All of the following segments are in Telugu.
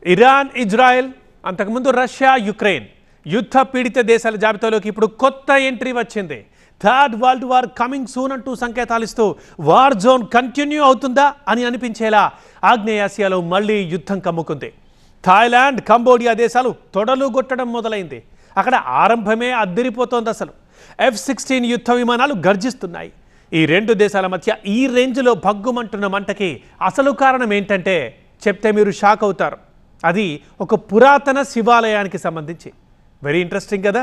ఇరాన్, ఇజ్రాయెల్, అంతకుముందు రష్యా, యుక్రెయిన్ యుద్ధ పీడిత దేశాల జాబితాలోకి ఇప్పుడు కొత్త ఎంట్రీ వచ్చింది. Third world war coming soon అంటూ సంకేతాలు ఇస్తూ వార్ జోన్ కంటిన్యూ అవుతుందా అని అనిపించేలా ఆగ్నేయాసియాలో మళ్ళీ యుద్ధం కమ్ముకుంది. థాయిలాండ్, కంబోడియా దేశాలు తొడలు కొట్టడం మొదలైంది. అక్కడ ఆరంభమే అద్దిరిపోతోంది. అసలు F-16 యుద్ధ విమానాలు గర్జిస్తున్నాయి. ఈ రెండు దేశాల మధ్య ఈ రేంజ్లో భగ్గుమంటున్న మంటకి అసలు కారణం ఏంటంటే చెప్తే మీరు షాక్ అవుతారు. అది ఒక పురాతన శివాలయానికి సంబంధించి. వెరీ ఇంట్రెస్టింగ్ కదా.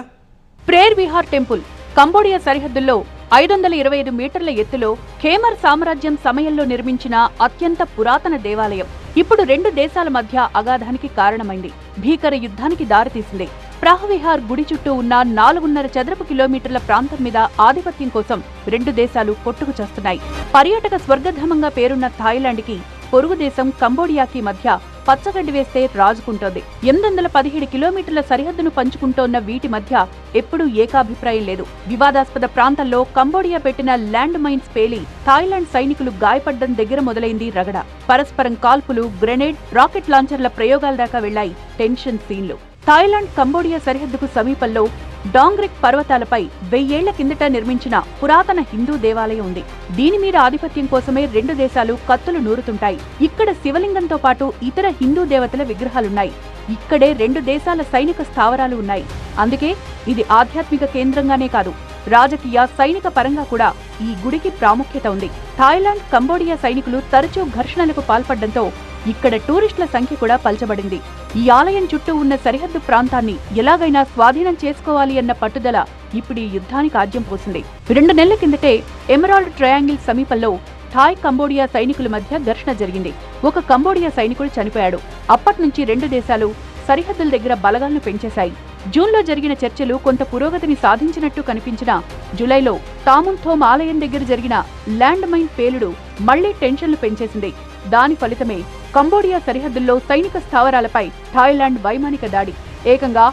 ప్రేర్ విహార్ టెంపుల్ కంబోడియా సరిహద్దుల్లో 525 మీటర్ల ఎత్తులో ఖేమర్ సామ్రాజ్యం సమయంలో నిర్మించిన అత్యంత పురాతన దేవాలయం ఇప్పుడు రెండు దేశాల మధ్య అగాధానికి కారణమైంది. భీకర యుద్ధానికి దారితీసింది. ప్రాహవిహార్ గుడి చుట్టూ ఉన్న 4.5 చదరపు కిలోమీటర్ల ప్రాంతం మీద ఆధిపత్యం కోసం రెండు దేశాలు కొట్టుకు చేస్తున్నాయి. పర్యాటక స్వర్గధామంగా పేరున్న థాయిలాండ్కి పొరుగు దేశం కంబోడియాకి మధ్య పచ్చగడ్డి వేస్తే రాజుకుంటోంది. 817 కిలోమీటర్ల సరిహద్దును పంచుకుంటోన్న వీటి మధ్య ఎప్పుడూ ఏకాభిప్రాయం లేదు. వివాదాస్పద ప్రాంతంలో కంబోడియా పెట్టిన ల్యాండ్ మైన్స్ పేలి థాయిలాండ్ సైనికులు గాయపడ్డం దగ్గర మొదలైంది రగడ. పరస్పరం కాల్పులు, గ్రెనేడ్, రాకెట్ లాంచర్ల ప్రయోగాల దాకా వెళ్లాయి టెన్షన్ సీన్లు. థాయిలాండ్ కంబోడియా సరిహద్దుకు సమీపంలో డాంగ్రిక్ పర్వతాలపై 1000 ఏళ్ల కిందట నిర్మించిన పురాతన హిందూ దేవాలయం ఉంది. దీని మీద ఆధిపత్యం కోసమే రెండు దేశాలు కత్తులు నూరుతుంటాయి. ఇక్కడ శివలింగంతో పాటు ఇతర హిందూ దేవతల విగ్రహాలున్నాయి. ఇక్కడే రెండు దేశాల సైనిక స్థావరాలు ఉన్నాయి. అందుకే ఇది ఆధ్యాత్మిక కేంద్రంగానే కాదు, రాజకీయ, సైనిక పరంగా కూడా ఈ గుడికి ప్రాముఖ్యత ఉంది. థాయిలాండ్, కంబోడియా సైనికులు తరచూ ఘర్షణలకు పాల్పడడంతో ఇక్కడ టూరిస్టుల సంఖ్య కూడా పల్చబడింది. ఈ ఆలయం చుట్టూ ఉన్న సరిహద్దు ప్రాంతాన్ని ఎలాగైనా స్వాధీనం చేసుకోవాలి అన్న పట్టుదల ఇప్పుడు ఈ యుద్ధానికి ఆజ్యం పోసింది. 2 నెలల కిందటే ఎమరాల్డ్ ట్రయాంగిల్ సమీపంలో థాయ్, కంబోడియా సైనికుల మధ్య ఘర్షణ జరిగింది. ఒక కంబోడియా సైనికుడు చనిపోయాడు. అప్పట్నుంచి రెండు దేశాలు సరిహద్దుల దగ్గర బలగాలను పెంచేశాయి. జూన్లో జరిగిన చర్చలు కొంత పురోగతిని సాధించినట్టు కనిపించినా జులైలో తామున్థోమ్ ఆలయం దగ్గర జరిగిన ల్యాండ్ మైన్ పేలుడు మళ్లీ టెన్షన్లు పెంచేసింది. దాని ఫలితమే కంబోడియా సరిహద్దుల్లో సైనిక స్థావరాలపై థాయిలాండ్ వైమానిక దాడి. ఏకంగా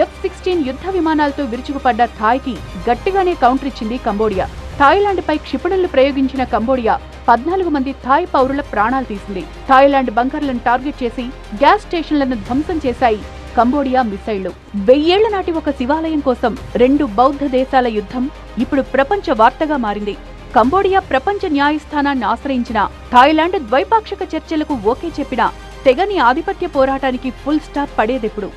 F-16 యుద్ధ విమానాలతో విరుచుకుపడ్డ థాయ్కి గట్టిగానే కౌంటర్ ఇచ్చింది కంబోడియా. థాయిలాండ్పై క్షిపణులు ప్రయోగించిన కంబోడియా 14 మంది థాయ్ పౌరుల ప్రాణాలు తీసింది. థాయిలాండ్ బంకర్లను టార్గెట్ చేసి గ్యాస్ స్టేషన్లను ధ్వంసం చేశాయి కంబోడియా మిసైళ్లు. 1000 ఏళ్ల నాటి ఒక శివాలయం కోసం రెండు బౌద్ధ దేశాల యుద్ధం ఇప్పుడు ప్రపంచ వార్తగా మారింది. కంబోడియా ప్రపంచ న్యాయస్థానాన్ని ఆశ్రయించిన థాయిలాండ్ ద్వైపాక్షిక చర్చలకు ఓకే చెప్పినా తెగని ఆధిపత్య పోరాటానికి ఫుల్ స్టాప్ పడేదెప్పుడు?